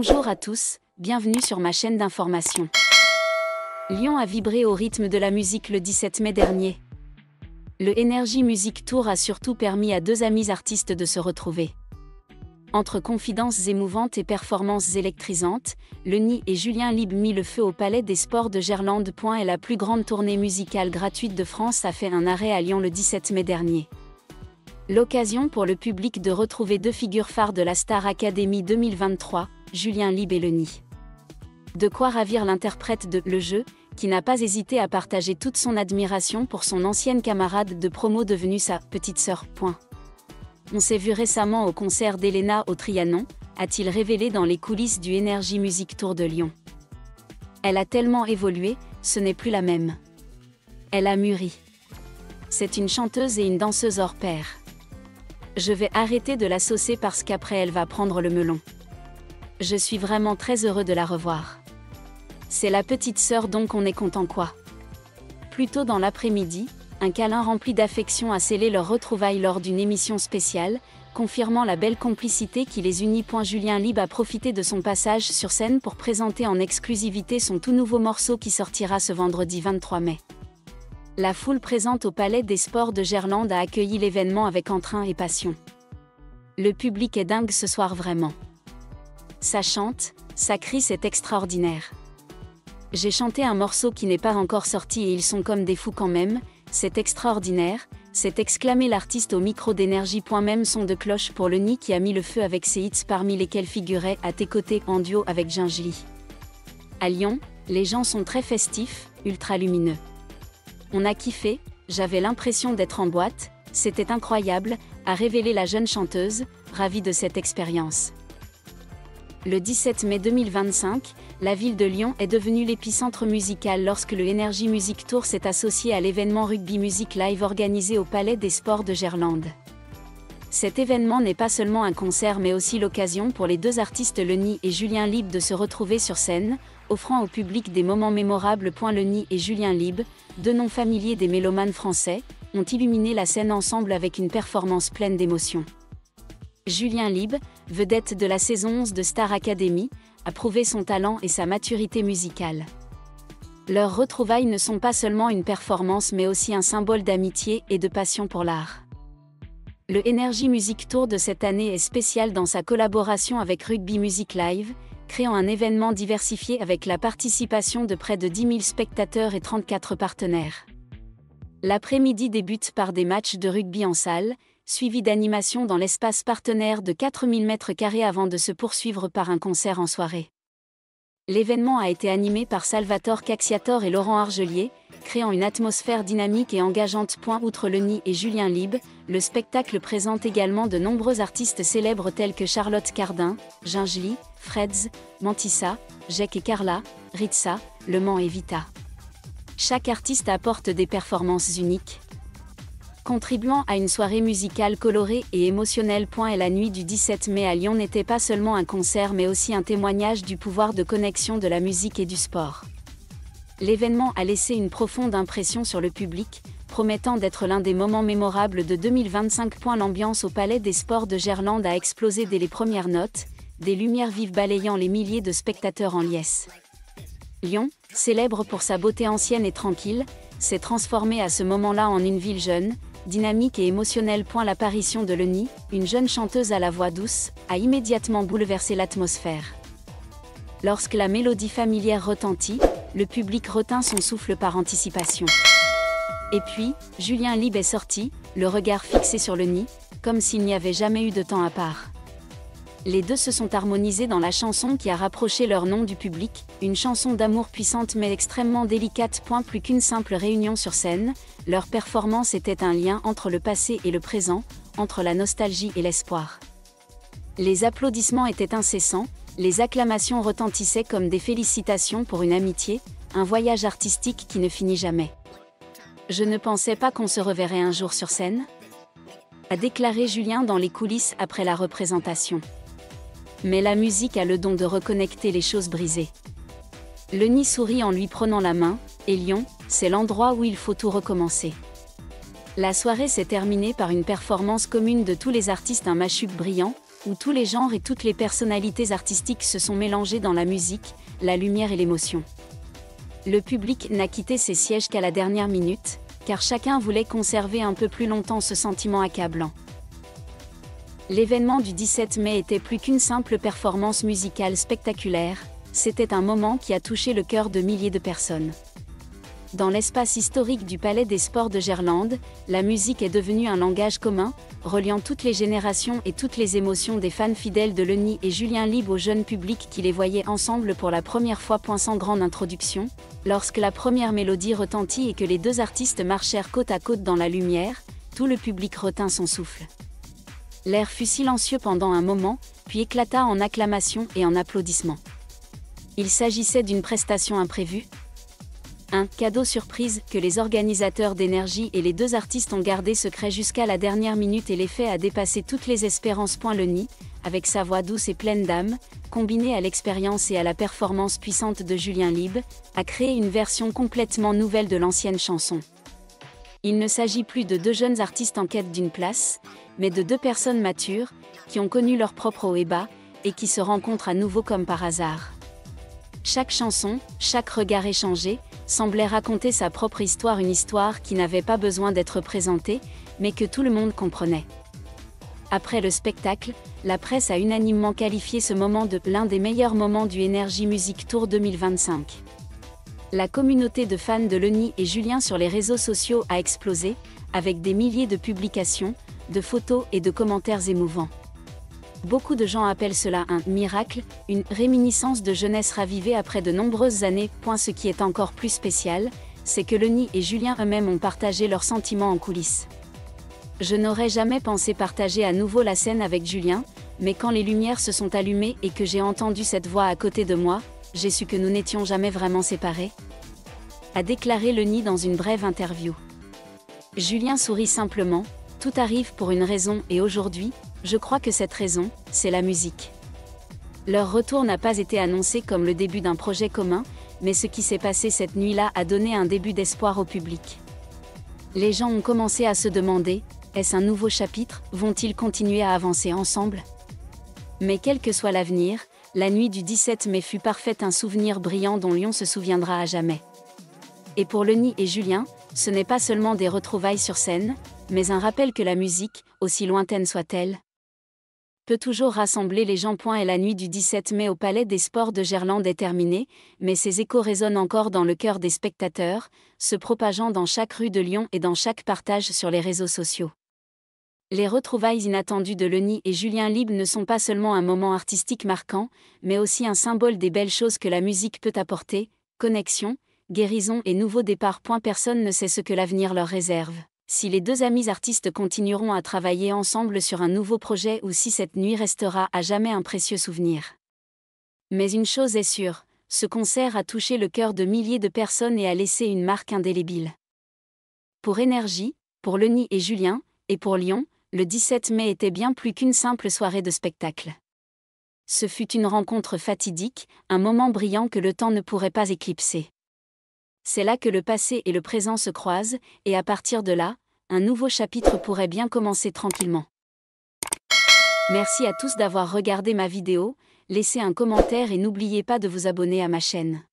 Bonjour à tous, bienvenue sur ma chaîne d'information. Lyon a vibré au rythme de la musique le 17 mai dernier. Le Energy Music Tour a surtout permis à deux amis artistes de se retrouver. Entre confidences émouvantes et performances électrisantes, Lenny et Julien Lieb mit le feu au Palais des Sports de Gerland. Et la plus grande tournée musicale gratuite de France a fait un arrêt à Lyon le 17 mai dernier. L'occasion pour le public de retrouver deux figures phares de la Star Academy 2023, Julien Lieb et Lenny. De quoi ravir l'interprète de Le Jeu, qui n'a pas hésité à partager toute son admiration pour son ancienne camarade de promo devenue sa petite sœur. On s'est vu récemment au concert d'Elena au Trianon, a-t-il révélé dans les coulisses du Energy Music Tour de Lyon. Elle a tellement évolué, ce n'est plus la même. Elle a mûri. C'est une chanteuse et une danseuse hors pair. Je vais arrêter de la saucer parce qu'après elle va prendre le melon. Je suis vraiment très heureux de la revoir. C'est la petite sœur donc on est content quoi. Plus tôt dans l'après-midi, un câlin rempli d'affection a scellé leur retrouvaille lors d'une émission spéciale, confirmant la belle complicité qui les unit. Julien Lieb a profité de son passage sur scène pour présenter en exclusivité son tout nouveau morceau qui sortira ce vendredi 23 mai. La foule présente au Palais des Sports de Gerland a accueilli l'événement avec entrain et passion. Le public est dingue ce soir vraiment. Ça chante, ça crie, c'est extraordinaire. J'ai chanté un morceau qui n'est pas encore sorti et ils sont comme des fous quand même, c'est extraordinaire, s'est exclamé l'artiste au micro d'Energy. Même son de cloche pour Lenny qui a mis le feu avec ses hits parmi lesquels figurait À tes côtés en duo avec Gingely. À Lyon, les gens sont très festifs, ultra lumineux. On a kiffé, j'avais l'impression d'être en boîte, c'était incroyable, a révélé la jeune chanteuse, ravie de cette expérience. Le 17 mai 2025, la ville de Lyon est devenue l'épicentre musical lorsque le Energy Music Tour s'est associé à l'événement Rugby Music Live organisé au Palais des Sports de Gerland. Cet événement n'est pas seulement un concert mais aussi l'occasion pour les deux artistes Lenny et Julien Lieb de se retrouver sur scène, offrant au public des moments mémorables. Lenny et Julien Lieb, deux noms familiers des mélomanes français, ont illuminé la scène ensemble avec une performance pleine d'émotion. Julien Lieb, vedette de la saison 11 de Star Academy, a prouvé son talent et sa maturité musicale. Leurs retrouvailles ne sont pas seulement une performance mais aussi un symbole d'amitié et de passion pour l'art. Le Energy Music Tour de cette année est spécial dans sa collaboration avec Rugby Music Live, créant un événement diversifié avec la participation de près de 10 000 spectateurs et 34 partenaires. L'après-midi débute par des matchs de rugby en salle, suivis d'animations dans l'espace partenaire de 4000 m² avant de se poursuivre par un concert en soirée. L'événement a été animé par Salvatore Cacciatore et Laurent Argelier, créant une atmosphère dynamique et engageante. Outre Lenny et Julien Lieb, le spectacle présente également de nombreux artistes célèbres tels que Charlotte Cardin, Gingely, Freds, Mantissa, Jek et Carla, Ritza, Le Mans et Vita. Chaque artiste apporte des performances uniques, contribuant à une soirée musicale colorée et émotionnelle. Et la nuit du 17 mai à Lyon n'était pas seulement un concert mais aussi un témoignage du pouvoir de connexion de la musique et du sport. L'événement a laissé une profonde impression sur le public, promettant d'être l'un des moments mémorables de 2025. L'ambiance au Palais des Sports de Gerland a explosé dès les premières notes, des lumières vives balayant les milliers de spectateurs en liesse. Lyon, célèbre pour sa beauté ancienne et tranquille, s'est transformée à ce moment-là en une ville jeune, dynamique et émotionnelle. L'apparition de Lenny, une jeune chanteuse à la voix douce, a immédiatement bouleversé l'atmosphère. Lorsque la mélodie familière retentit, le public retint son souffle par anticipation. Et puis, Julien Lieb est sorti, le regard fixé sur Lenny, comme s'il n'y avait jamais eu de temps à part. Les deux se sont harmonisés dans la chanson qui a rapproché leur nom du public, une chanson d'amour puissante mais extrêmement délicate. Plus qu'une simple réunion sur scène, leur performance était un lien entre le passé et le présent, entre la nostalgie et l'espoir. Les applaudissements étaient incessants, les acclamations retentissaient comme des félicitations pour une amitié, un voyage artistique qui ne finit jamais. Je ne pensais pas qu'on se reverrait un jour sur scène, a déclaré Julien dans les coulisses après la représentation. Mais la musique a le don de reconnecter les choses brisées. Lenny sourit en lui prenant la main, et Lyon, c'est l'endroit où il faut tout recommencer. La soirée s'est terminée par une performance commune de tous les artistes, un mash-up brillant, où tous les genres et toutes les personnalités artistiques se sont mélangés dans la musique, la lumière et l'émotion. Le public n'a quitté ses sièges qu'à la dernière minute, car chacun voulait conserver un peu plus longtemps ce sentiment accablant. L'événement du 17 mai était plus qu'une simple performance musicale spectaculaire, c'était un moment qui a touché le cœur de milliers de personnes. Dans l'espace historique du Palais des Sports de Gerland, la musique est devenue un langage commun, reliant toutes les générations et toutes les émotions des fans fidèles de Lenny et Julien Libre au jeune public qui les voyait ensemble pour la première fois. Sans grande introduction, lorsque la première mélodie retentit et que les deux artistes marchèrent côte à côte dans la lumière, tout le public retint son souffle. L'air fut silencieux pendant un moment, puis éclata en acclamations et en applaudissements. Il s'agissait d'une prestation imprévue, un cadeau surprise que les organisateurs d'Énergie et les deux artistes ont gardé secret jusqu'à la dernière minute, et l'effet a dépassé toutes les espérances. Lenny, avec sa voix douce et pleine d'âme, combinée à l'expérience et à la performance puissante de Julien Libre, a créé une version complètement nouvelle de l'ancienne chanson. Il ne s'agit plus de deux jeunes artistes en quête d'une place, mais de deux personnes matures, qui ont connu leur propre haut et bas, et qui se rencontrent à nouveau comme par hasard. Chaque chanson, chaque regard échangé, semblait raconter sa propre histoire, une histoire qui n'avait pas besoin d'être présentée, mais que tout le monde comprenait. Après le spectacle, la presse a unanimement qualifié ce moment de l'un des meilleurs moments du Energy Music Tour 2025. La communauté de fans de Lenny et Julien sur les réseaux sociaux a explosé, avec des milliers de publications, de photos et de commentaires émouvants. Beaucoup de gens appellent cela un miracle, une réminiscence de jeunesse ravivée après de nombreuses années. Ce qui est encore plus spécial, c'est que Lenny et Julien eux-mêmes ont partagé leurs sentiments en coulisses. Je n'aurais jamais pensé partager à nouveau la scène avec Julien, mais quand les lumières se sont allumées et que j'ai entendu cette voix à côté de moi, j'ai su que nous n'étions jamais vraiment séparés, a déclaré Lenny dans une brève interview. Julien sourit simplement, tout arrive pour une raison et aujourd'hui, je crois que cette raison, c'est la musique. Leur retour n'a pas été annoncé comme le début d'un projet commun, mais ce qui s'est passé cette nuit-là a donné un début d'espoir au public. Les gens ont commencé à se demander, est-ce un nouveau chapitre, vont-ils continuer à avancer ensemble? Mais quel que soit l'avenir, la nuit du 17 mai fut parfaite, un souvenir brillant dont Lyon se souviendra à jamais. Et pour Lenny et Julien, ce n'est pas seulement des retrouvailles sur scène, mais un rappel que la musique, aussi lointaine soit-elle, peut toujours rassembler les gens. Et la nuit du 17 mai au Palais des Sports de Gerland est terminée, mais ses échos résonnent encore dans le cœur des spectateurs, se propageant dans chaque rue de Lyon et dans chaque partage sur les réseaux sociaux. Les retrouvailles inattendues de Lenny et Julien Libre ne sont pas seulement un moment artistique marquant, mais aussi un symbole des belles choses que la musique peut apporter, connexion, guérison et nouveau départ. Personne ne sait ce que l'avenir leur réserve, si les deux amis artistes continueront à travailler ensemble sur un nouveau projet ou si cette nuit restera à jamais un précieux souvenir. Mais une chose est sûre, ce concert a touché le cœur de milliers de personnes et a laissé une marque indélébile. Pour Énergie, pour Lenny et Julien, et pour Lyon, le 17 mai était bien plus qu'une simple soirée de spectacle. Ce fut une rencontre fatidique, un moment brillant que le temps ne pourrait pas éclipser. C'est là que le passé et le présent se croisent, et à partir de là, un nouveau chapitre pourrait bien commencer tranquillement. Merci à tous d'avoir regardé ma vidéo, laissez un commentaire et n'oubliez pas de vous abonner à ma chaîne.